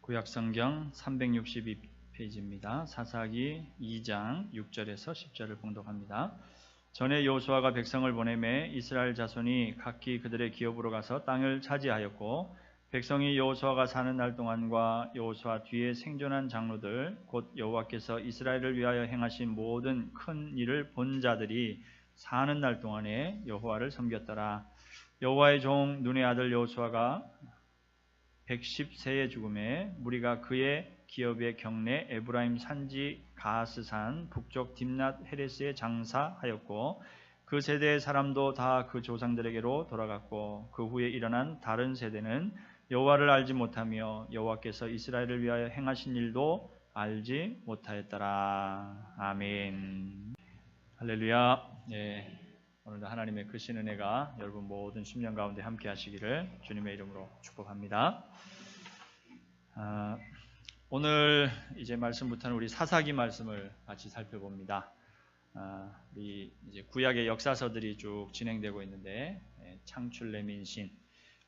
구약성경 362페이지입니다. 사사기 2장 6절에서 10절을 봉독합니다. 전에 여호수아가 백성을 보내매 이스라엘 자손이 각기 그들의 기업으로 가서 땅을 차지하였고, 백성이 여호수아가 사는 날 동안과 여호수아 뒤에 생존한 장로들 곧 여호와께서 이스라엘을 위하여 행하신 모든 큰 일을 본 자들이 사는 날 동안에 여호와를 섬겼더라. 여호와의 종 눈의 아들 여호수아가 110세의 죽음에 무리가 그의 기업의 경내 에브라임 산지 가스산 북쪽 딥낫 헤레스에 장사하였고, 그 세대의 사람도 다 그 조상들에게로 돌아갔고, 그 후에 일어난 다른 세대는 여호와를 알지 못하며 여호와께서 이스라엘을 위하여 행하신 일도 알지 못하였더라. 아멘. 할렐루야. 예. 오늘도 하나님의 크신 은혜가 여러분 모든 심령 가운데 함께 하시기를 주님의 이름으로 축복합니다. 오늘 이제 말씀부터는 우리 사사기 말씀을 같이 살펴봅니다. 우리 이제 구약의 역사서들이 쭉 진행되고 있는데, 창출 레민신,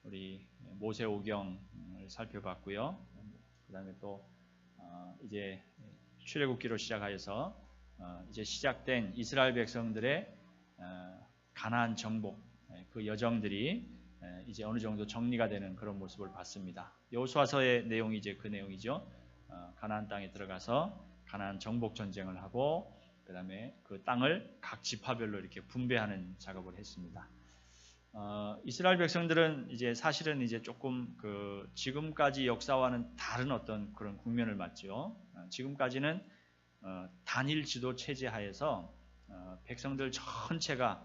우리 모세오경을 살펴봤고요. 그 다음에 또 이제 출애굽기로 시작하여서 이제 시작된 이스라엘 백성들의 가나안 정복, 그 여정들이 이제 어느 정도 정리가 되는 그런 모습을 봤습니다. 여호수아서의 내용이 이제 그 내용이죠. 가나안 땅에 들어가서 가나안 정복 전쟁을 하고, 그 다음에 그 땅을 각 지파별로 이렇게 분배하는 작업을 했습니다. 이스라엘 백성들은 이제 사실은 이제 조금 그 지금까지 역사와는 다른 어떤 그런 국면을 맞죠. 지금까지는 단일 지도 체제 하에서 백성들 전체가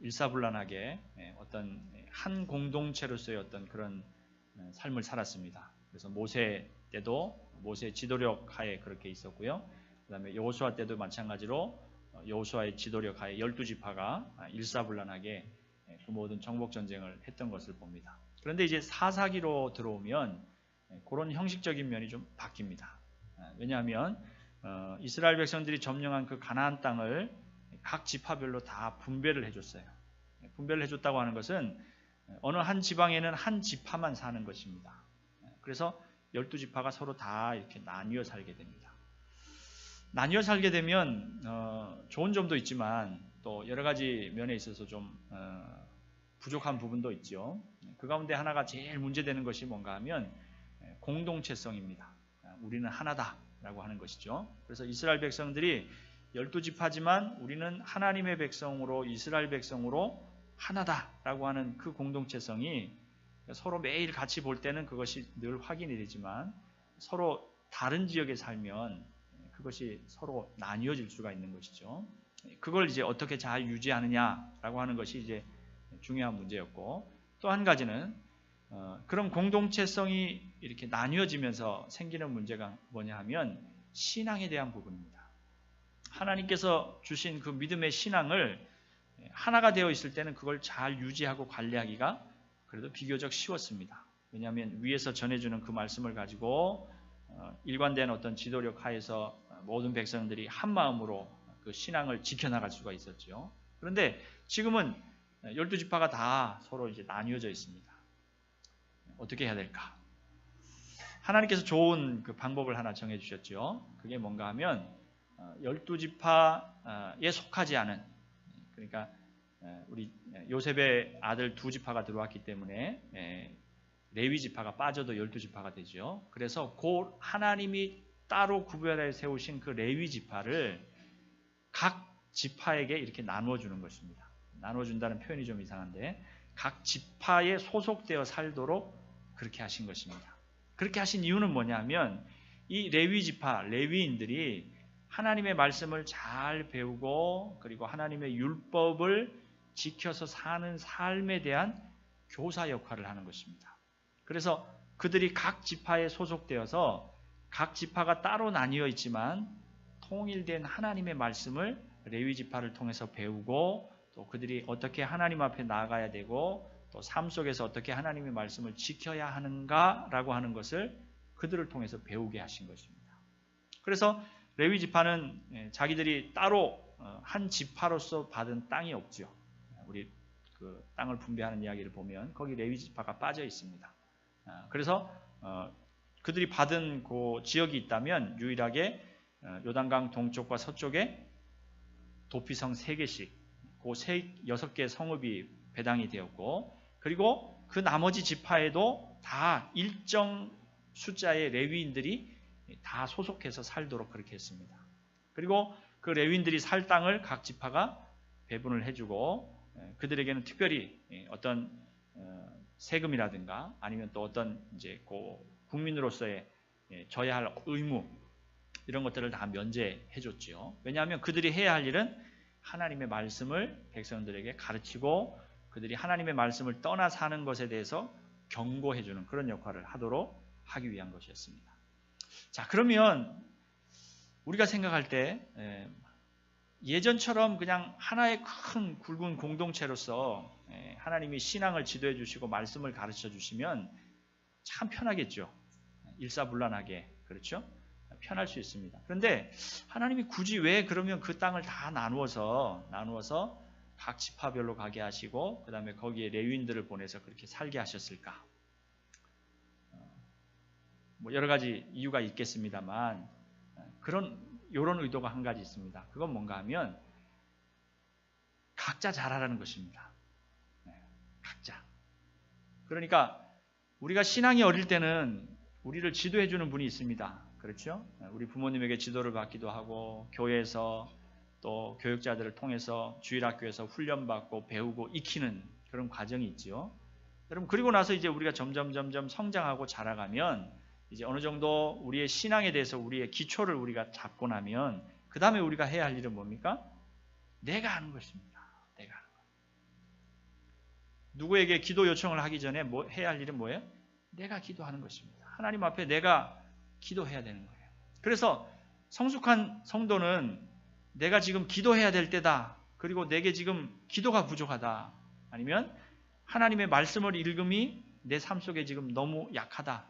일사불란하게 어떤 한 공동체로서의 어떤 그런 삶을 살았습니다. 그래서 모세 때도 모세 지도력 하에 그렇게 있었고요. 그 다음에 여호수아 때도 마찬가지로 여호수아의 지도력 하에 12지파가 일사불란하게 그 모든 정복 전쟁을 했던 것을 봅니다. 그런데 이제 사사기로 들어오면 그런 형식적인 면이 좀 바뀝니다. 왜냐하면 이스라엘 백성들이 점령한 그 가나안 땅을 각 지파별로 다 분배를 해줬어요. 분배를 해줬다고 하는 것은 어느 한 지방에는 한 지파만 사는 것입니다. 그래서 12지파가 서로 다 이렇게 나뉘어 살게 됩니다. 나뉘어 살게 되면 좋은 점도 있지만 또 여러 가지 면에 있어서 좀 부족한 부분도 있죠. 그 가운데 하나가 제일 문제되는 것이 뭔가 하면 공동체성입니다. 우리는 하나다 라고 하는 것이죠. 그래서 이스라엘 백성들이 12지파지만 우리는 하나님의 백성으로, 이스라엘 백성으로 하나다라고 하는 그 공동체성이 서로 매일 같이 볼 때는 그것이 늘 확인이 되지만, 서로 다른 지역에 살면 그것이 서로 나뉘어질 수가 있는 것이죠. 그걸 이제 어떻게 잘 유지하느냐라고 하는 것이 이제 중요한 문제였고, 또 한 가지는 그런 공동체성이 이렇게 나뉘어지면서 생기는 문제가 뭐냐 하면 신앙에 대한 부분입니다. 하나님께서 주신 그 믿음의 신앙을 하나가 되어 있을 때는 그걸 잘 유지하고 관리하기가 그래도 비교적 쉬웠습니다. 왜냐하면 위에서 전해주는 그 말씀을 가지고 일관된 어떤 지도력 하에서 모든 백성들이 한 마음으로 그 신앙을 지켜나갈 수가 있었죠. 그런데 지금은 12지파가 다 서로 이제 나뉘어져 있습니다. 어떻게 해야 될까? 하나님께서 좋은 그 방법을 하나 정해주셨죠. 그게 뭔가 하면 12지파에 속하지 않은, 그러니까 우리 요셉의 아들 2지파가 들어왔기 때문에 레위지파가 빠져도 12지파가 되죠. 그래서 그 하나님이 따로 구별해 세우신 그 레위지파를 각 지파에게 이렇게 나누어 주는 것입니다. 나누어 준다는 표현이 좀 이상한데, 각 지파에 소속되어 살도록 그렇게 하신 것입니다. 그렇게 하신 이유는 뭐냐면, 이 레위지파, 레위인들이 하나님의 말씀을 잘 배우고, 그리고 하나님의 율법을 지켜서 사는 삶에 대한 교사 역할을 하는 것입니다. 그래서 그들이 각 지파에 소속되어서 각 지파가 따로 나뉘어 있지만 통일된 하나님의 말씀을 레위지파를 통해서 배우고, 또 그들이 어떻게 하나님 앞에 나아가야 되고, 또 삶 속에서 어떻게 하나님의 말씀을 지켜야 하는가라고 하는 것을 그들을 통해서 배우게 하신 것입니다. 그래서 레위지파는 자기들이 따로 한 지파로서 받은 땅이 없죠. 우리 그 땅을 분배하는 이야기를 보면 거기 레위지파가 빠져 있습니다. 그래서 그들이 받은 그 지역이 있다면 유일하게 요단강 동쪽과 서쪽에 도피성 3개씩, 그 6개 성읍이 배당이 되었고, 그리고 그 나머지 지파에도 다 일정 숫자의 레위인들이 다 소속해서 살도록 그렇게 했습니다. 그리고 그 레위인들이 살 땅을 각 지파가 배분을 해주고, 그들에게는 특별히 어떤 세금이라든가 아니면 또 어떤 이제 그 국민으로서의 져야 할 의무, 이런 것들을 다 면제해 줬지요. 왜냐하면 그들이 해야 할 일은 하나님의 말씀을 백성들에게 가르치고 그들이 하나님의 말씀을 떠나 사는 것에 대해서 경고해 주는 그런 역할을 하도록 하기 위한 것이었습니다. 자, 그러면 우리가 생각할 때 예전처럼 그냥 하나의 큰 굵은 공동체로서 하나님이 신앙을 지도해 주시고 말씀을 가르쳐 주시면 참 편하겠죠. 일사불란하게, 그렇죠? 편할 수 있습니다. 그런데 하나님이 굳이 왜 그러면 그 땅을 다 나누어서 각 지파별로 가게 하시고 그 다음에 거기에 레위인들을 보내서 그렇게 살게 하셨을까? 뭐 여러 가지 이유가 있겠습니다만 이런 의도가 한 가지 있습니다. 그건 뭔가 하면 각자 잘하라는 것입니다. 각자. 그러니까 우리가 신앙이 어릴 때는 우리를 지도해 주는 분이 있습니다. 그렇죠? 우리 부모님에게 지도를 받기도 하고 교회에서 또 교육자들을 통해서 주일학교에서 훈련받고 배우고 익히는 그런 과정이 있죠. 여러분, 그리고 나서 이제 우리가 점점 성장하고 자라가면 이제 어느 정도 우리의 신앙에 대해서 우리의 기초를 우리가 잡고 나면 그 다음에 우리가 해야 할 일은 뭡니까? 내가 하는 것입니다. 내가 하는 것. 누구에게 기도 요청을 하기 전에 해야 할 일은 뭐예요? 내가 기도하는 것입니다. 하나님 앞에 내가 기도해야 되는 거예요. 그래서 성숙한 성도는 내가 지금 기도해야 될 때다. 그리고 내게 지금 기도가 부족하다. 아니면 하나님의 말씀을 읽음이 내 삶 속에 지금 너무 약하다.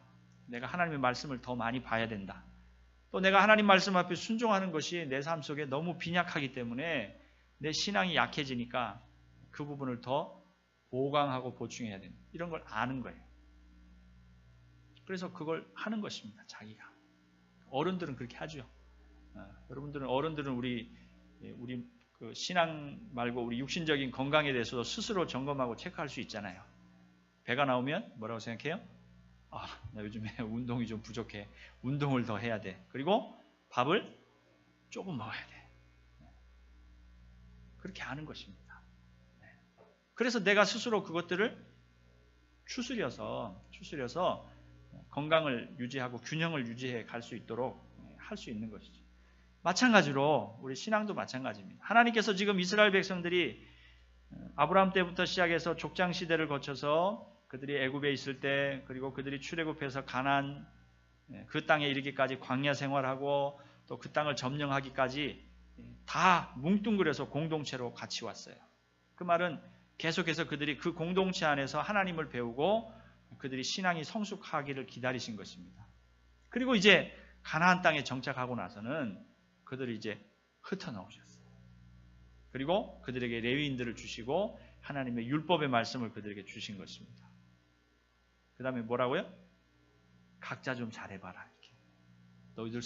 내가 하나님의 말씀을 더 많이 봐야 된다. 또 내가 하나님 말씀 앞에 순종하는 것이 내 삶 속에 너무 빈약하기 때문에 내 신앙이 약해지니까 그 부분을 더 보강하고 보충해야 된다. 이런 걸 아는 거예요. 그래서 그걸 하는 것입니다. 자기가. 어른들은 그렇게 하죠. 어른들은 우리 그 신앙 말고 우리 육신적인 건강에 대해서도 스스로 점검하고 체크할 수 있잖아요. 배가 나오면 뭐라고 생각해요? 나 요즘에 운동이 좀 부족해. 운동을 더 해야 돼. 그리고 밥을 조금 먹어야 돼. 그렇게 하는 것입니다. 그래서 내가 스스로 그것들을 추스려서 건강을 유지하고 균형을 유지해 갈 수 있도록 할 수 있는 것이죠. 마찬가지로 우리 신앙도 마찬가지입니다. 하나님께서 지금 이스라엘 백성들이 아브라함 때부터 시작해서 족장 시대를 거쳐서 그들이 애굽에 있을 때, 그리고 그들이 출애굽해서 가나안 그 땅에 이르기까지 광야 생활하고 또 그 땅을 점령하기까지 다 뭉뚱그려서 공동체로 같이 왔어요. 그 말은 계속해서 그들이 그 공동체 안에서 하나님을 배우고 그들이 신앙이 성숙하기를 기다리신 것입니다. 그리고 이제 가나안 땅에 정착하고 나서는 그들이 이제 흩어나오셨어요. 그리고 그들에게 레위인들을 주시고 하나님의 율법의 말씀을 그들에게 주신 것입니다. 그 다음에 뭐라고요? 각자 좀 잘해봐라. 이렇게. 너희들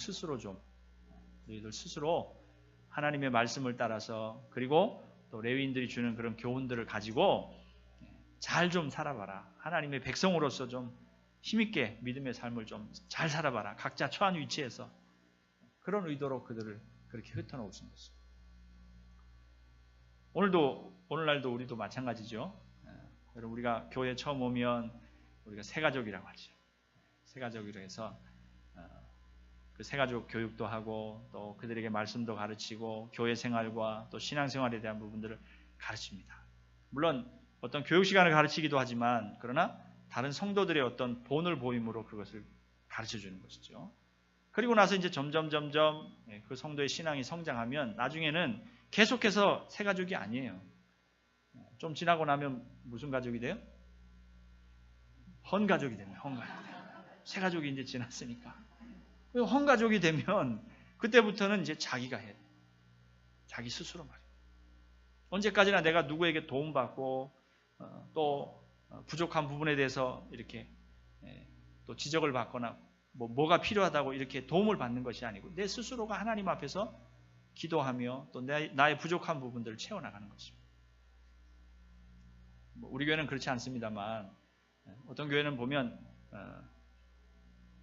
스스로 하나님의 말씀을 따라서, 그리고 또 레위인들이 주는 그런 교훈들을 가지고 잘 좀 살아봐라. 하나님의 백성으로서 좀 힘있게 믿음의 삶을 좀 잘 살아봐라. 각자 처한 위치에서. 그런 의도로 그들을 그렇게 흩어놓으신 것입니다. 오늘날도 우리도 마찬가지죠. 여러분, 우리가 교회 처음 오면 우리가 새가족이라고 하죠. 새가족이라 해서 그 새가족 교육도 하고 또 그들에게 말씀도 가르치고 교회 생활과 또 신앙생활에 대한 부분들을 가르칩니다. 물론 어떤 교육 시간을 가르치기도 하지만 그러나 다른 성도들의 어떤 본을 보임으로 그것을 가르쳐 주는 것이죠. 그리고 나서 이제 점점 그 성도의 신앙이 성장하면 나중에는 계속해서 새가족이 아니에요. 좀 지나고 나면 무슨 가족이 돼요? 헌가족이 됩니다. 헌가족. 새가족이 이제 지났으니까. 헌가족이 되면 그때부터는 이제 자기가 해야 돼요. 자기 스스로 말이에요. 언제까지나 내가 누구에게 도움받고 또 부족한 부분에 대해서 이렇게 또 지적을 받거나 뭐가 필요하다고 이렇게 도움을 받는 것이 아니고 내 스스로가 하나님 앞에서 기도하며 또 나의 부족한 부분들을 채워나가는 것입니다. 우리 교회는 그렇지 않습니다만 어떤 교회는 보면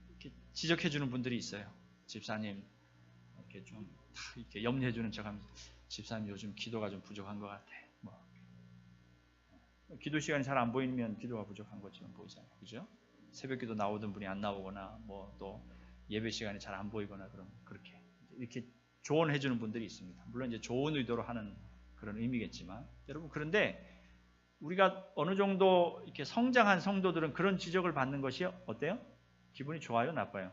이렇게 지적해주는 분들이 있어요. 집사님 이렇게 좀 이렇게 염려해주는 척하면서 집사님 요즘 기도가 좀 부족한 것 같아. 기도 시간이 잘 안 보이면 기도가 부족한 것처럼 보이잖아요. 그죠? 새벽기도 나오던 분이 안 나오거나 또 예배 시간이 잘 안 보이거나 그럼 그렇게 이렇게 조언해 주는 분들이 있습니다. 물론 이제 좋은 의도로 하는 그런 의미겠지만 여러분 그런데 우리가 어느 정도 이렇게 성장한 성도들은 그런 지적을 받는 것이 어때요? 기분이 좋아요, 나빠요?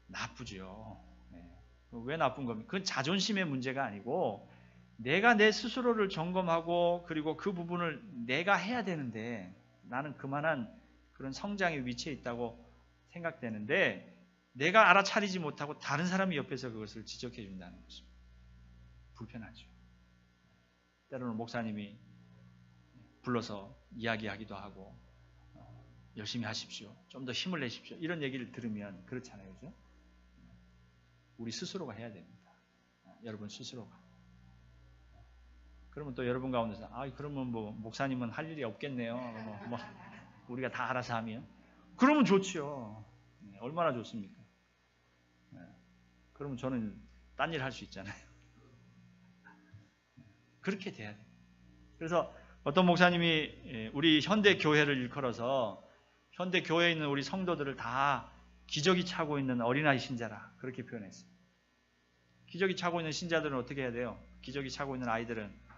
나쁘죠. 네. 왜 나쁜 겁니까? 그건 자존심의 문제가 아니고 내가 내 스스로를 점검하고 그리고 그 부분을 내가 해야 되는데 나는 그만한 그런 성장의 위치에 있다고 생각되는데 내가 알아차리지 못하고 다른 사람이 옆에서 그것을 지적해 준다는 것입니다. 불편하죠. 때로는 목사님이 불러서 이야기하기도 하고 열심히 하십시오. 좀 더 힘을 내십시오. 이런 얘기를 들으면 그렇잖아요. 그죠? 우리 스스로가 해야 됩니다. 여러분 스스로가. 그러면 또 여러분 가운데서 그러면 뭐 목사님은 할 일이 없겠네요. 우리가 다 알아서 하면 그러면 좋죠. 얼마나 좋습니까? 그러면 저는 딴 일 할 수 있잖아요. 그렇게 돼야 돼요. 그래서 어떤 목사님이 우리 현대 교회를 일컬어서 현대 교회에 있는 우리 성도들을 다 기저귀 차고 있는 어린아이 신자라 그렇게 표현했어요. 기저귀 차고 있는 신자들은 어떻게 해야 돼요? 기저귀 차고 있는 아이들은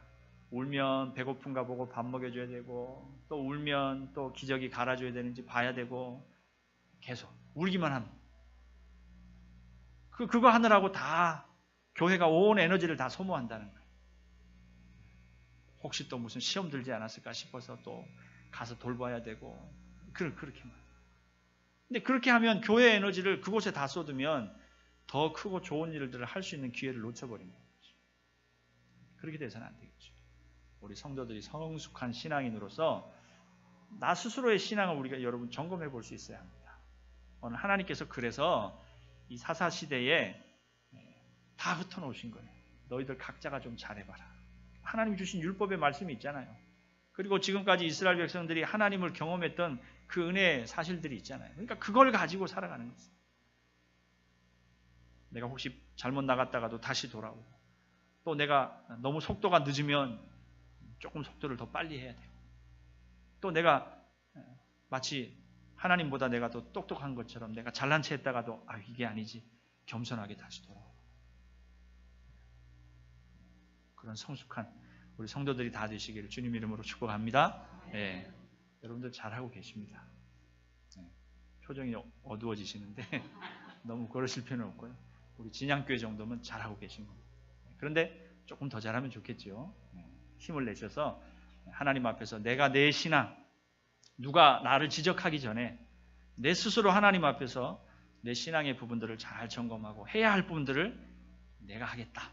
울면 배고픈가 보고 밥 먹여줘야 되고 또 울면 또 기저귀 갈아줘야 되는지 봐야 되고 계속 울기만 하면 그거 하느라고 다 교회가 온 에너지를 다 소모한다는 거예요. 혹시 또 무슨 시험 들지 않았을까 싶어서 또 가서 돌봐야 되고 그렇게만. 근데 그렇게 하면 교회 에너지를 그곳에 다 쏟으면 더 크고 좋은 일들을 할 수 있는 기회를 놓쳐버립니다. 그렇게 돼서는 안 되겠죠. 우리 성도들이 성숙한 신앙인으로서 나 스스로의 신앙을 우리가 여러분 점검해 볼 수 있어야 합니다. 오늘 하나님께서 그래서 이 사사시대에 다 흩어놓으신 거예요. 너희들 각자가 좀 잘해봐라. 하나님 주신 율법의 말씀이 있잖아요. 그리고 지금까지 이스라엘 백성들이 하나님을 경험했던 그 은혜의 사실들이 있잖아요. 그러니까 그걸 가지고 살아가는 거예요. 내가 혹시 잘못 나갔다가도 다시 돌아오고 또 내가 너무 속도가 늦으면 조금 속도를 더 빨리 해야 돼요. 또 내가 마치 하나님보다 내가 더 똑똑한 것처럼 내가 잘난 체 했다가도 이게 아니지 겸손하게 다시 돌아오고 그런 성숙한 우리 성도들이 다 되시기를 주님 이름으로 축복합니다. 네, 여러분들 잘하고 계십니다. 네, 표정이 어두워지시는데 너무 그러실 필요는 없고요. 우리 진양교회 정도면 잘하고 계신 겁니다. 그런데 조금 더 잘하면 좋겠죠. 힘을 내셔서 하나님 앞에서 내가 내 신앙 누가 나를 지적하기 전에 내 스스로 하나님 앞에서 내 신앙의 부분들을 잘 점검하고 해야 할 부분들을 내가 하겠다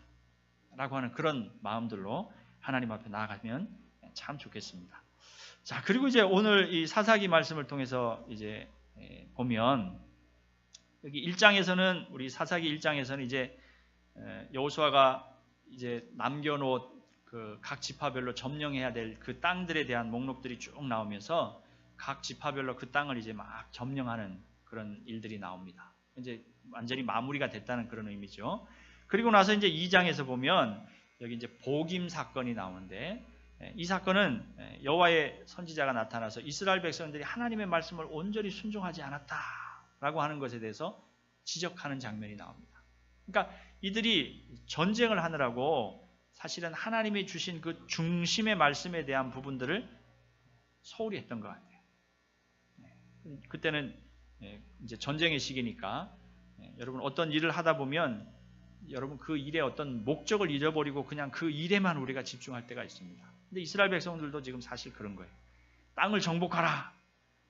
라고 하는 그런 마음들로 하나님 앞에 나아가면 참 좋겠습니다. 자, 그리고 이제 오늘 이 사사기 말씀을 통해서 이제 보면 여기 1장에서는 우리 사사기 1장에서는 이제 여호수아가 이제 남겨놓은 그 각 지파별로 점령해야 될 그 땅들에 대한 목록들이 쭉 나오면서 각 지파별로 그 땅을 이제 막 점령하는 그런 일들이 나옵니다. 이제 완전히 마무리가 됐다는 그런 의미죠. 그리고 나서 이제 2장에서 보면 여기 이제 복임 사건이 나오는데 이 사건은 여호와의 선지자가 나타나서 이스라엘 백성들이 하나님의 말씀을 온전히 순종하지 않았다라고 하는 것에 대해서 지적하는 장면이 나옵니다. 그러니까 이들이 전쟁을 하느라고 사실은 하나님이 주신 그 중심의 말씀에 대한 부분들을 소홀히 했던 것 같아요. 그때는 이제 전쟁의 시기니까 여러분 어떤 일을 하다 보면 여러분 그 일의 어떤 목적을 잃어버리고 그냥 그 일에만 우리가 집중할 때가 있습니다. 근데 이스라엘 백성들도 지금 사실 그런 거예요. 땅을 정복하라.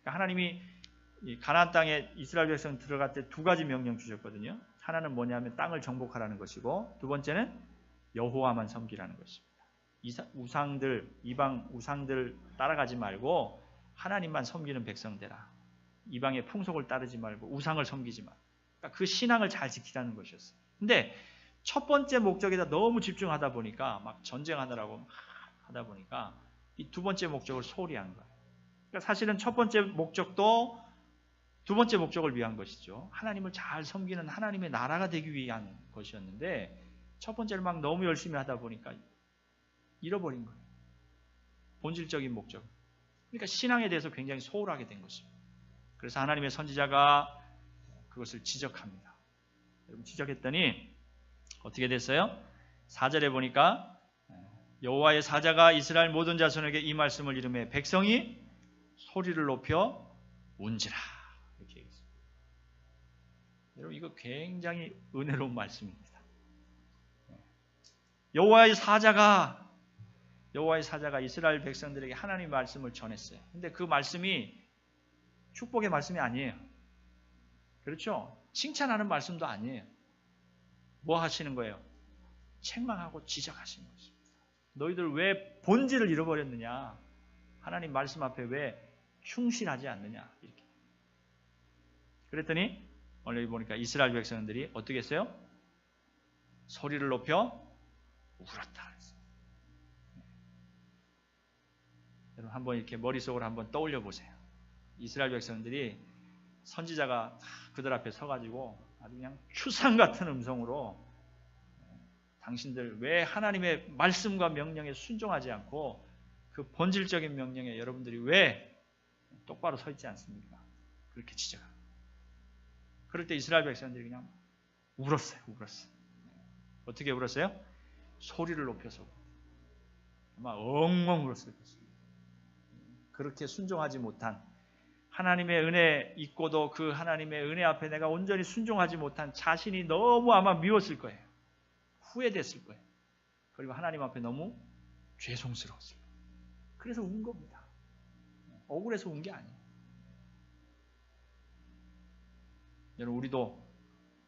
그러니까 하나님이 가나안 땅에 이스라엘 백성 들어갈 때 두 가지 명령 주셨거든요. 하나는 뭐냐면 땅을 정복하라는 것이고 두 번째는 여호와만 섬기라는 것입니다. 우상들, 이방 우상들 따라가지 말고 하나님만 섬기는 백성 되라. 이방의 풍속을 따르지 말고 우상을 섬기지 말고 그러니까 그 신앙을 잘 지키라는 것이었어요. 근데 첫 번째 목적에다 너무 집중하다 보니까 막 전쟁하느라고 하다 보니까 이 두 번째 목적을 소홀히 한 거예요. 그러니까 사실은 첫 번째 목적도 두 번째 목적을 위한 것이죠. 하나님을 잘 섬기는 하나님의 나라가 되기 위한 것이었는데 첫 번째를 막 너무 열심히 하다 보니까 잃어버린 거예요. 본질적인 목적. 그러니까 신앙에 대해서 굉장히 소홀하게 된 것입니다. 그래서 하나님의 선지자가 그것을 지적합니다. 여러분 지적했더니 어떻게 됐어요? 4절에 보니까 여호와의 사자가 이스라엘 모든 자손에게 이 말씀을 이르매 백성이 소리를 높여 운지라. 이렇게 얘기했습니다. 여러분 이거 굉장히 은혜로운 말씀입니다. 여호와의 사자가 이스라엘 백성들에게 하나님의 말씀을 전했어요. 근데 그 말씀이 축복의 말씀이 아니에요. 그렇죠? 칭찬하는 말씀도 아니에요. 뭐 하시는 거예요? 책망하고 지적하시는 것입니다. 너희들 왜 본질을 잃어버렸느냐? 하나님 말씀 앞에 왜 충실하지 않느냐? 이렇게. 그랬더니 오늘 여기 보니까 이스라엘 백성들이 어떻게 했어요? 소리를 높여 울었다. 여러분 한번 이렇게 머릿속으로 한번 떠올려 보세요. 이스라엘 백성들이 선지자가 그들 앞에 서가지고 아주 그냥 추상 같은 음성으로 당신들 왜 하나님의 말씀과 명령에 순종하지 않고 그 본질적인 명령에 여러분들이 왜 똑바로 서 있지 않습니까? 그렇게 지적합니다. 그럴 때 이스라엘 백성들이 그냥 울었어요. 어떻게 울었어요? 소리를 높여서 아마 엉엉 울었을 것입니다. 그렇게 순종하지 못한 하나님의 은혜 있고도 그 하나님의 은혜 앞에 내가 온전히 순종하지 못한 자신이 너무 아마 미웠을 거예요. 후회됐을 거예요. 그리고 하나님 앞에 너무 죄송스러웠을 거예요. 그래서 운 겁니다. 억울해서 운 게 아니에요. 여러분 우리도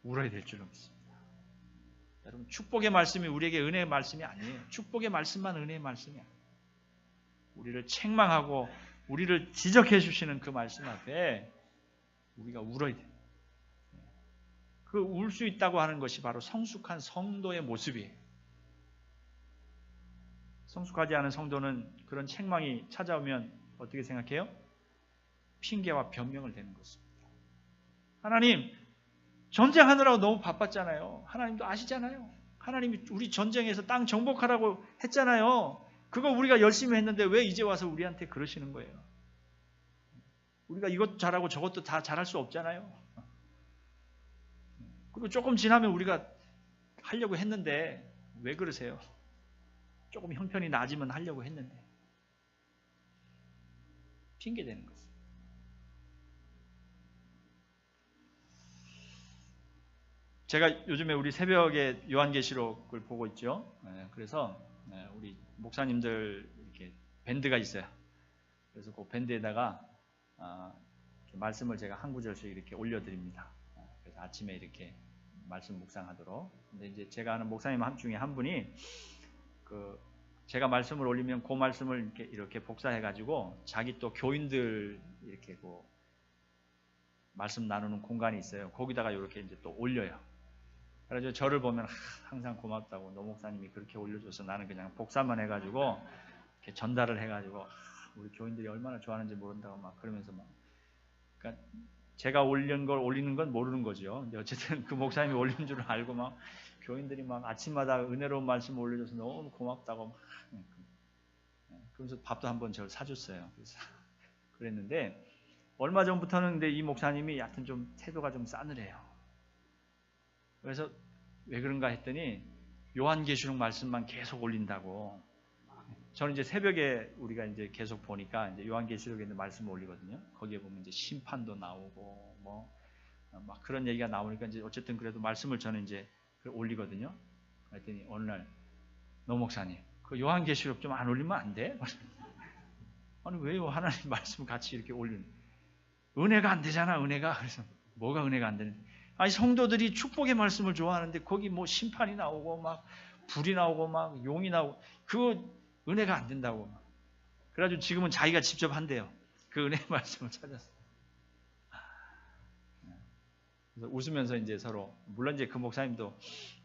울어야 될 줄로 믿습니다. 여러분 축복의 말씀이 우리에게 은혜의 말씀이 아니에요. 축복의 말씀만 은혜의 말씀이 아니에요. 우리를 책망하고 우리를 지적해 주시는 그 말씀 앞에 우리가 울어야 돼요. 그 울 수 있다고 하는 것이 바로 성숙한 성도의 모습이에요. 성숙하지 않은 성도는 그런 책망이 찾아오면 어떻게 생각해요? 핑계와 변명을 대는 것입니다. 하나님 전쟁하느라고 너무 바빴잖아요. 하나님도 아시잖아요. 하나님이 우리 전쟁에서 땅 정복하라고 했잖아요. 그거 우리가 열심히 했는데 왜 이제 와서 우리한테 그러시는 거예요? 우리가 이것 잘하고 저것도 다 잘할 수 없잖아요. 그리고 조금 지나면 우리가 하려고 했는데 왜 그러세요? 조금 형편이 나아지면 하려고 했는데 핑계대는 거죠. 제가 요즘에 우리 새벽에 요한계시록을 보고 있죠. 그래서 우리 목사님들 이렇게 밴드가 있어요. 그래서 그 밴드에다가 말씀을 제가 한 구절씩 이렇게 올려드립니다. 그래서 아침에 이렇게 말씀 묵상하도록. 근데 이제 제가 아는 목사님 중에 한 분이 제가 말씀을 올리면 그 말씀을 이렇게 복사해가지고 자기 또 교인들 이렇게 말씀 나누는 공간이 있어요. 거기다가 이렇게 이제 또 올려요. 그래서 저를 보면 항상 고맙다고 노 목사님이 그렇게 올려줘서 나는 그냥 복사만 해가지고 이렇게 전달을 해가지고 우리 교인들이 얼마나 좋아하는지 모른다고 막 그러면서 막 그러니까 제가 올리는 건 모르는 거죠. 근데 어쨌든 그 목사님이 올린 줄 알고 막 교인들이 막 아침마다 은혜로운 말씀 올려줘서 너무 고맙다고 막 그러면서 밥도 한번 저를 사줬어요. 그래서 그랬는데 얼마 전부터는 근데 이 목사님이 여하튼 좀 태도가 좀 싸늘해요. 그래서 왜 그런가 했더니 요한계시록 말씀만 계속 올린다고. 저는 이제 새벽에 우리가 이제 계속 보니까 이제 요한계시록에 있는 말씀을 올리거든요. 거기에 보면 이제 심판도 나오고 막 그런 얘기가 나오니까 이제 어쨌든 그래도 말씀을 저는 이제 올리거든요. 그랬더니 어느 날 노 목사님 그 요한계시록 좀 안 올리면 안 돼? 아니 왜요? 하나님 말씀 같이 이렇게 올리는 은혜가 안 되잖아. 은혜가. 그래서 뭐가 은혜가 안 되는데? 아니 성도들이 축복의 말씀을 좋아하는데 거기 뭐 심판이 나오고 막 불이 나오고 막 용이 나오고 그거 은혜가 안 된다고. 그래가지고 지금은 자기가 직접 한대요. 그 은혜의 말씀을 찾았어요. 그래서 웃으면서 이제 서로, 물론 이제 그 목사님도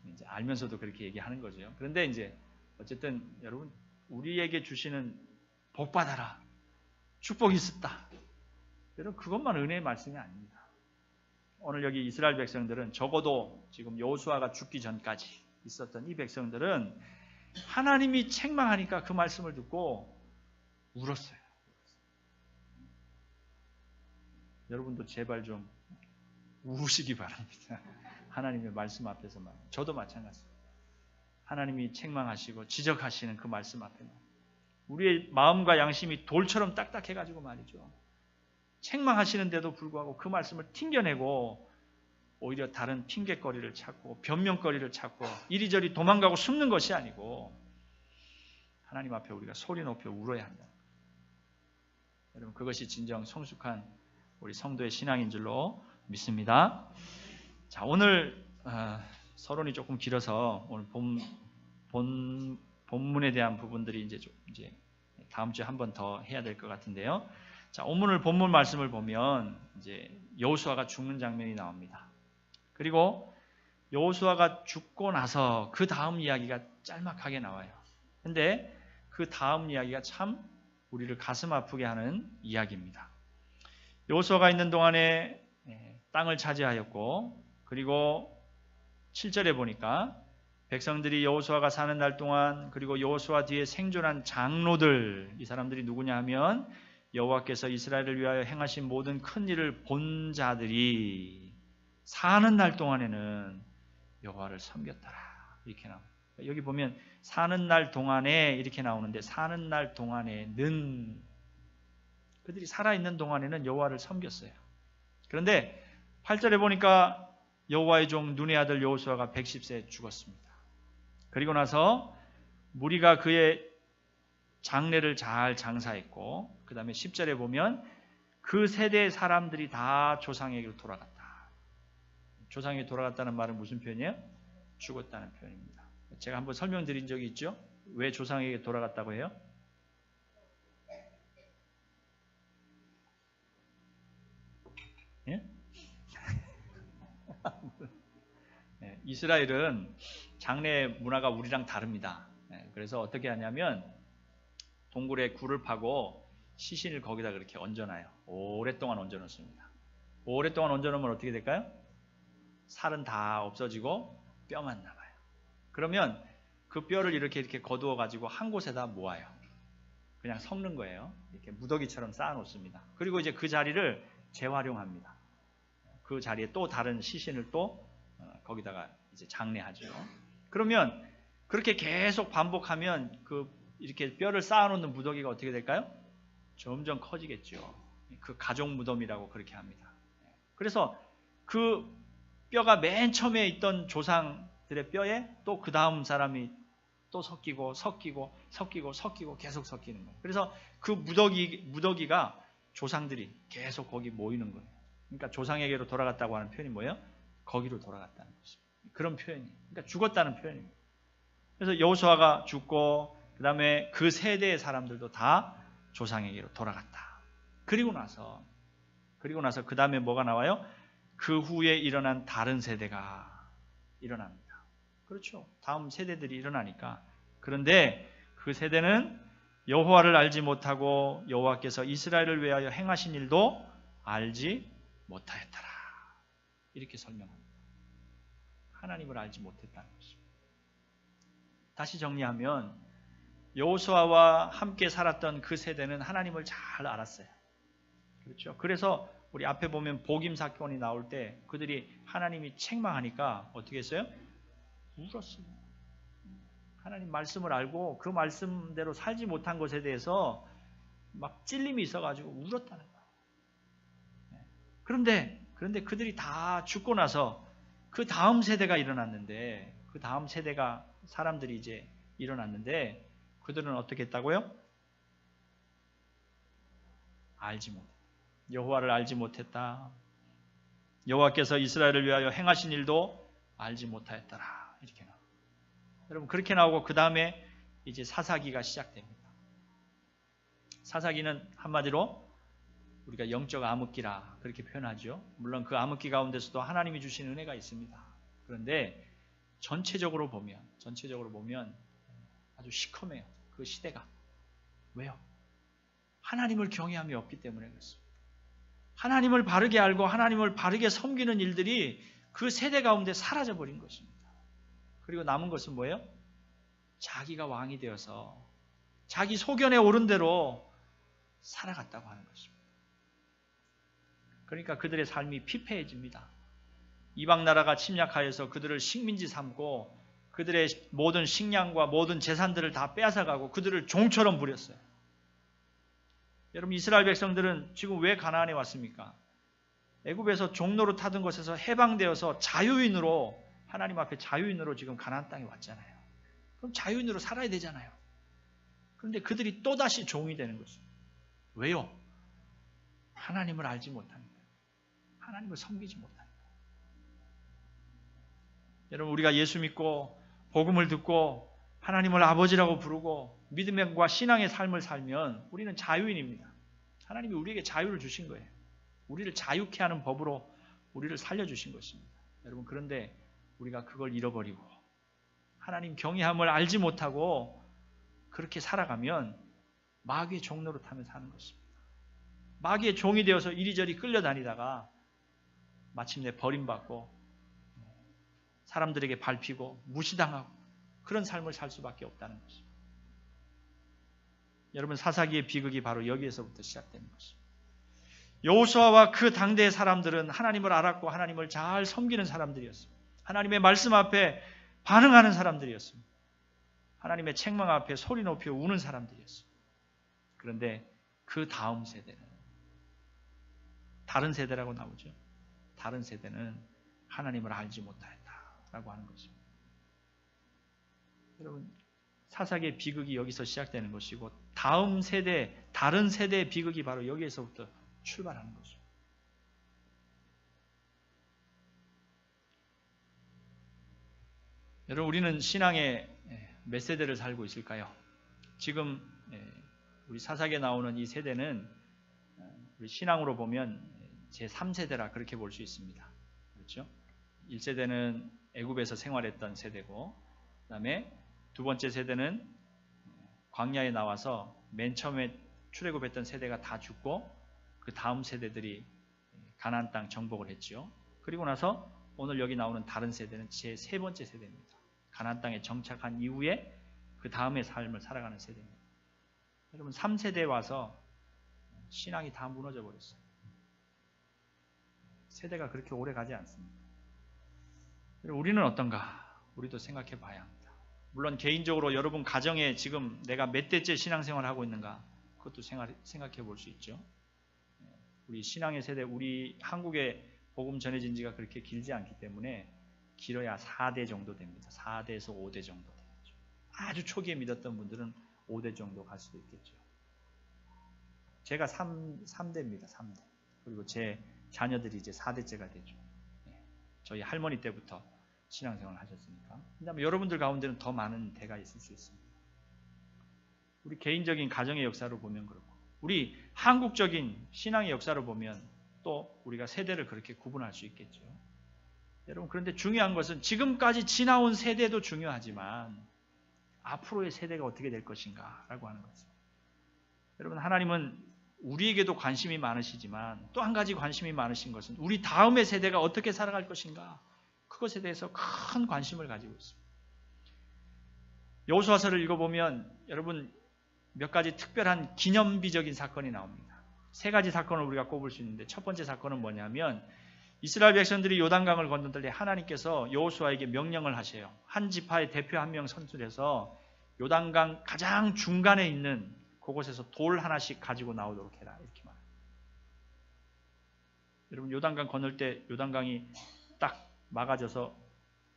이제 알면서도 그렇게 얘기하는 거죠. 그런데 이제 어쨌든 여러분, 우리에게 주시는 복 받아라, 축복이 있었다, 여러분, 그것만 은혜의 말씀이 아닙니다. 오늘 여기 이스라엘 백성들은 적어도 지금 여호수아가 죽기 전까지 있었던 이 백성들은 하나님이 책망하니까 그 말씀을 듣고 울었어요. 여러분도 제발 좀 우시기 바랍니다. 하나님의 말씀 앞에서만. 저도 마찬가지입니다. 하나님이 책망하시고 지적하시는 그 말씀 앞에만. 우리의 마음과 양심이 돌처럼 딱딱해가지고 말이죠. 책망하시는데도 불구하고 그 말씀을 튕겨내고 오히려 다른 핑계거리를 찾고 변명거리를 찾고 이리저리 도망가고 숨는 것이 아니고 하나님 앞에 우리가 소리 높여 울어야 한다. 여러분, 그것이 진정 성숙한 우리 성도의 신앙인 줄로 믿습니다. 자, 오늘 서론이 조금 길어서 오늘 본문에 대한 부분들이 이제 다음 주에 한 번 더 해야 될 것 같은데요. 자, 오늘 본문 말씀을 보면 이제 여호수아가 죽는 장면이 나옵니다. 그리고 여호수아가 죽고 나서 그 다음 이야기가 짤막하게 나와요. 근데 그 다음 이야기가 참 우리를 가슴 아프게 하는 이야기입니다. 여호수아가 있는 동안에 땅을 차지하였고, 그리고 7절에 보니까 백성들이 여호수아가 사는 날 동안, 그리고 여호수아 뒤에 생존한 장로들, 이 사람들이 누구냐 하면 여호와께서 이스라엘을 위하여 행하신 모든 큰 일을 본 자들이 사는 날 동안에는 여호와를 섬겼더라, 이렇게 나옵니다. 여기 보면 사는 날 동안에 이렇게 나오는데, 사는 날 동안에는, 그들이 살아있는 동안에는 여호와를 섬겼어요. 그런데 8절에 보니까 여호와의 종 눈의 아들 여호수아가 110세에 죽었습니다. 그리고 나서 무리가 그의 장례를 잘 장사했고, 그 다음에 10절에 보면 그 세대의 사람들이 다 조상에게로 돌아갔다. 조상에게 돌아갔다는 말은 무슨 표현이에요? 죽었다는 표현입니다. 제가 한번 설명드린 적이 있죠? 왜 조상에게 돌아갔다고 해요? 예? 네, 이스라엘은 장례 문화가 우리랑 다릅니다. 네, 그래서 어떻게 하냐면 동굴에 굴을 파고 시신을 거기다 그렇게 얹어놔요. 오랫동안 얹어놓습니다. 오랫동안 얹어놓으면 어떻게 될까요? 살은 다 없어지고 뼈만 남아요. 그러면 그 뼈를 이렇게 거두어 가지고 한 곳에다 모아요. 그냥 섞는 거예요. 이렇게 무더기처럼 쌓아놓습니다. 그리고 이제 그 자리를 재활용합니다. 그 자리에 또 다른 시신을 또 거기다가 이제 장례하죠. 그러면 그렇게 계속 반복하면 그 이렇게 뼈를 쌓아놓는 무더기가 어떻게 될까요? 점점 커지겠죠. 그 가족 무덤이라고 그렇게 합니다. 그래서 그 뼈가 맨 처음에 있던 조상들의 뼈에 또 그 다음 사람이 또 섞이고 계속 섞이는 거예요. 그래서 그 무더기가 조상들이 계속 거기 모이는 거예요. 그러니까 조상에게로 돌아갔다고 하는 표현이 뭐예요? 거기로 돌아갔다는 것입니다. 그런 표현이에요. 그러니까 죽었다는 표현입니다. 그래서 여호수아가 죽고 그 다음에 그 세대의 사람들도 다 조상에게로 돌아갔다. 그리고 나서 그 다음에 뭐가 나와요? 그 후에 일어난 다른 세대가 일어납니다. 그렇죠. 다음 세대들이 일어나니까. 그런데 그 세대는 여호와를 알지 못하고 여호와께서 이스라엘을 위하여 행하신 일도 알지 못하였더라. 이렇게 설명합니다. 하나님을 알지 못했다는 것입니다. 다시 정리하면 여호수아와 함께 살았던 그 세대는 하나님을 잘 알았어요. 그렇죠. 그래서 우리 앞에 보면 복임 사건이 나올 때 그들이 하나님이 책망하니까 어떻게 했어요? 울었어요. 하나님 말씀을 알고 그 말씀대로 살지 못한 것에 대해서 막 찔림이 있어가지고 울었다는 거예요. 그런데 그들이 다 죽고 나서 그 다음 세대가 일어났는데, 그 다음 세대가 사람들이 이제 일어났는데 그들은 어떻게 했다고요? 알지 못했다. 여호와를 알지 못했다. 여호와께서 이스라엘을 위하여 행하신 일도 알지 못하였더라. 이렇게 나와요. 여러분, 그렇게 나오고 그 다음에 이제 사사기가 시작됩니다. 사사기는 한마디로 우리가 영적 암흑기라 그렇게 표현하죠. 물론 그 암흑기 가운데서도 하나님이 주신 은혜가 있습니다. 그런데 전체적으로 보면 아주 시커매요. 그 시대가. 왜요? 하나님을 경외함이 없기 때문에 그렇습니다. 하나님을 바르게 알고 하나님을 바르게 섬기는 일들이 그 세대 가운데 사라져버린 것입니다. 그리고 남은 것은 뭐예요? 자기가 왕이 되어서 자기 소견에 오른 대로 살아갔다고 하는 것입니다. 그러니까 그들의 삶이 피폐해집니다. 이방 나라가 침략하여서 그들을 식민지 삼고 그들의 모든 식량과 모든 재산들을 다 빼앗아가고 그들을 종처럼 부렸어요. 여러분, 이스라엘 백성들은 지금 왜 가나안에 왔습니까? 애굽에서 종로로 타던 곳에서 해방되어서 자유인으로, 하나님 앞에 자유인으로 지금 가나안 땅에 왔잖아요. 그럼 자유인으로 살아야 되잖아요. 그런데 그들이 또다시 종이 되는 것입니다. 왜요? 하나님을 알지 못하는 거예요. 하나님을 섬기지 못하는 거예요. 여러분, 우리가 예수 믿고 복음을 듣고 하나님을 아버지라고 부르고 믿음과 신앙의 삶을 살면 우리는 자유인입니다. 하나님이 우리에게 자유를 주신 거예요. 우리를 자유케 하는 법으로 우리를 살려주신 것입니다. 여러분, 그런데 우리가 그걸 잃어버리고 하나님 경외함을 알지 못하고 그렇게 살아가면 마귀의 종로로 타며 사는 것입니다. 마귀의 종이 되어서 이리저리 끌려다니다가 마침내 버림받고 사람들에게 밟히고 무시당하고 그런 삶을 살 수밖에 없다는 것입니다. 여러분, 사사기의 비극이 바로 여기에서부터 시작되는 것입니다. 여호수아와 그 당대의 사람들은 하나님을 알았고 하나님을 잘 섬기는 사람들이었습니다. 하나님의 말씀 앞에 반응하는 사람들이었습니다. 하나님의 책망 앞에 소리 높여 우는 사람들이었습니다. 그런데 그 다음 세대는, 다른 세대라고 나오죠. 다른 세대는 하나님을 알지 못하였다라고 하는 것입니다. 여러분, 사사기의 비극이 여기서 시작되는 것이고 다음 세대, 다른 세대의 비극이 바로 여기에서부터 출발하는 것입니다. 여러분, 우리는 신앙의 몇 세대를 살고 있을까요? 지금 우리 사사기에 나오는 이 세대는 우리 신앙으로 보면 제3세대라 그렇게 볼 수 있습니다. 그렇죠? 1세대는 애굽에서 생활했던 세대고, 그 다음에 두 번째 세대는 광야에 나와서 맨 처음에 출애굽했던 세대가 다 죽고 그 다음 세대들이 가나안 땅 정복을 했죠. 그리고 나서 오늘 여기 나오는 다른 세대는 제 세 번째 세대입니다. 가나안 땅에 정착한 이후에 그 다음의 삶을 살아가는 세대입니다. 여러분, 3세대에 와서 신앙이 다 무너져 버렸어요. 세대가 그렇게 오래 가지 않습니다. 우리는 어떤가? 우리도 생각해 봐야 합니다. 물론 개인적으로 여러분 가정에 지금 내가 몇 대째 신앙생활을 하고 있는가? 그것도 생각해 볼 수 있죠. 우리 신앙의 세대, 우리 한국에 복음 전해진 지가 그렇게 길지 않기 때문에 길어야 4대 정도 됩니다. 4대에서 5대 정도 되죠. 아주 초기에 믿었던 분들은 5대 정도 갈 수도 있겠죠. 제가 3대입니다. 3대. 그리고 제 자녀들이 이제 4대째가 되죠. 저희 할머니 때부터 신앙생활을 하셨으니까. 그다음에 여러분들 가운데는 더 많은 대가 있을 수 있습니다. 우리 개인적인 가정의 역사로 보면 그렇고, 우리 한국적인 신앙의 역사로 보면 또 우리가 세대를 그렇게 구분할 수 있겠죠. 여러분, 그런데 중요한 것은 지금까지 지나온 세대도 중요하지만 앞으로의 세대가 어떻게 될 것인가 라고 하는 거죠. 여러분, 하나님은 우리에게도 관심이 많으시지만 또 한 가지 관심이 많으신 것은 우리 다음의 세대가 어떻게 살아갈 것인가, 그것에 대해서 큰 관심을 가지고 있습니다. 여호수아서를 읽어보면 여러분 몇 가지 특별한 기념비적인 사건이 나옵니다. 세 가지 사건을 우리가 꼽을 수 있는데, 첫 번째 사건은 뭐냐면 이스라엘 백성들이 요단강을 건너들 때 하나님께서 여호수아에게 명령을 하셔요. 한 지파의 대표 한 명 선출해서 요단강 가장 중간에 있는 그곳에서 돌 하나씩 가지고 나오도록 해라, 이렇게 말해요. 여러분, 요단강 건널 때 요단강이 딱 막아져서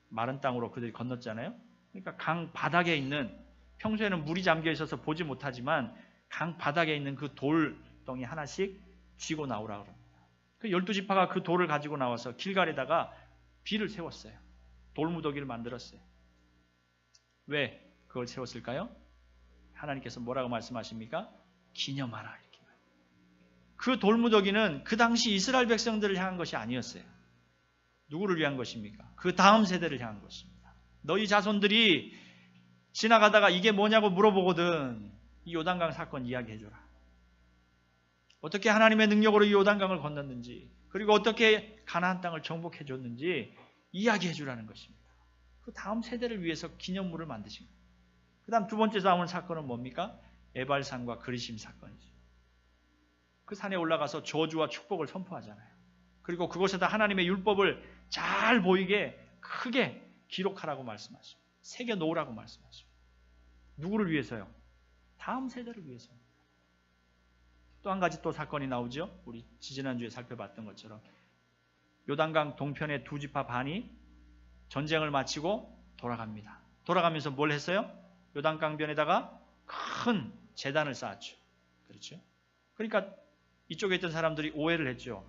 마른 땅으로 그들이 건넜잖아요. 그러니까 강 바닥에 있는, 평소에는 물이 잠겨 있어서 보지 못하지만 강 바닥에 있는 그 돌덩이 하나씩 쥐고 나오라 그럽니다. 그 12지파가 그 돌을 가지고 나와서 길갈에다가 비를 세웠어요. 돌무더기를 만들었어요. 왜 그걸 세웠을까요? 하나님께서 뭐라고 말씀하십니까? 기념하라, 이렇게 말해요. 그 돌무더기는 그 당시 이스라엘 백성들을 향한 것이 아니었어요. 누구를 위한 것입니까? 그 다음 세대를 향한 것입니다. 너희 자손들이 지나가다가 이게 뭐냐고 물어보거든 이 요단강 사건 이야기해줘라. 어떻게 하나님의 능력으로 이 요단강을 건넜는지, 그리고 어떻게 가나안 땅을 정복해줬는지 이야기해주라는 것입니다. 그 다음 세대를 위해서 기념물을 만드신 거예요. 그 다음 두 번째 나오는 사건은 뭡니까? 에발산과 그리심 사건이죠. 그 산에 올라가서 저주와 축복을 선포하잖아요. 그리고 그곳에다 하나님의 율법을 잘 보이게 크게 기록하라고 말씀하십니다. 새겨 놓으라고 말씀하십니다. 누구를 위해서요? 다음 세대를 위해서입니다. 또 한 가지 또 사건이 나오죠. 우리 지지난주에 살펴봤던 것처럼 요단강 동편의 두 지파 반이 전쟁을 마치고 돌아갑니다. 돌아가면서 뭘 했어요? 요단강변에다가 큰 제단을 쌓았죠. 그렇죠? 그러니까 이쪽에 있던 사람들이 오해를 했죠.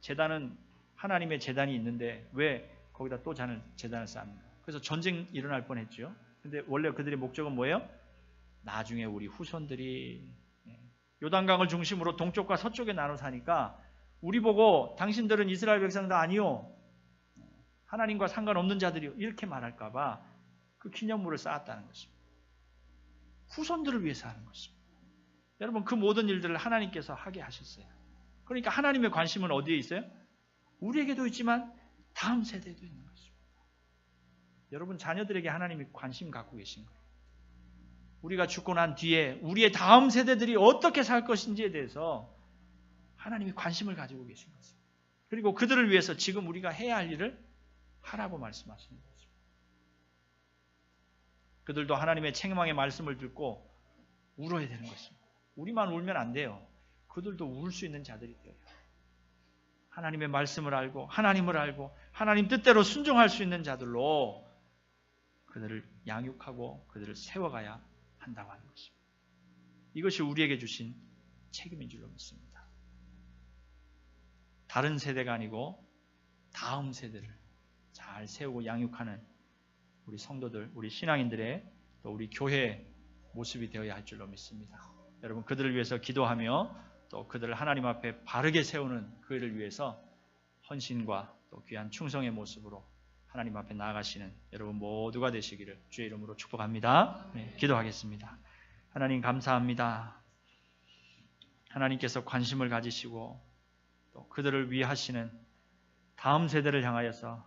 제단은 하나님의 제단이 있는데 왜 거기다 또 제단을 쌓는가? 그래서 전쟁 일어날 뻔했죠. 근데 원래 그들의 목적은 뭐예요? 나중에 우리 후손들이 요단강을 중심으로 동쪽과 서쪽에 나눠 사니까 우리 보고 당신들은 이스라엘 백성 다 아니요, 하나님과 상관없는 자들이요, 이렇게 말할까봐 그 기념물을 쌓았다는 것입니다. 후손들을 위해서 하는 것입니다. 여러분, 그 모든 일들을 하나님께서 하게 하셨어요. 그러니까 하나님의 관심은 어디에 있어요? 우리에게도 있지만 다음 세대에도 있는 것입니다. 여러분 자녀들에게 하나님이 관심 갖고 계신 거예요. 우리가 죽고 난 뒤에 우리의 다음 세대들이 어떻게 살 것인지에 대해서 하나님이 관심을 가지고 계신 것입니다. 그리고 그들을 위해서 지금 우리가 해야 할 일을 하라고 말씀하시는 것입니다. 그들도 하나님의 책망의 말씀을 듣고 울어야 되는 것입니다. 우리만 울면 안 돼요. 그들도 울 수 있는 자들이 되어요. 하나님의 말씀을 알고 하나님을 알고 하나님 뜻대로 순종할 수 있는 자들로 그들을 양육하고 그들을 세워가야 한다고 하는 것입니다. 이것이 우리에게 주신 책임인 줄로 믿습니다. 다른 세대가 아니고 다음 세대를 잘 세우고 양육하는 우리 성도들, 우리 신앙인들의 또 우리 교회의 모습이 되어야 할 줄로 믿습니다. 여러분 그들을 위해서 기도하며 또 그들을 하나님 앞에 바르게 세우는 그 일을 위해서 헌신과 또 귀한 충성의 모습으로 하나님 앞에 나아가시는 여러분 모두가 되시기를 주의 이름으로 축복합니다. 네, 기도하겠습니다. 하나님 감사합니다. 하나님께서 관심을 가지시고 또 그들을 위하시는 다음 세대를 향하여서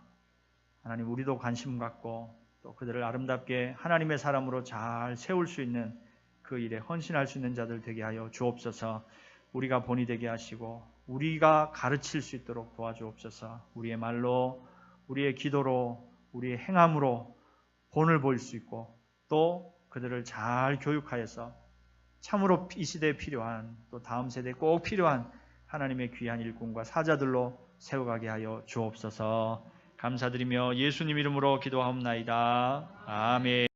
하나님 우리도 관심 갖고 또 그들을 아름답게 하나님의 사람으로 잘 세울 수 있는 그 일에 헌신할 수 있는 자들 되게 하여 주옵소서. 우리가 본이 되게 하시고 우리가 가르칠 수 있도록 도와주옵소서. 우리의 말로 우리의 기도로 우리의 행함으로 본을 보일 수 있고 또 그들을 잘 교육하여서 참으로 이 시대에 필요한 또 다음 세대에 꼭 필요한 하나님의 귀한 일꾼과 사자들로 세워가게 하여 주옵소서. 감사드리며 예수님 이름으로 기도하옵나이다. 아멘.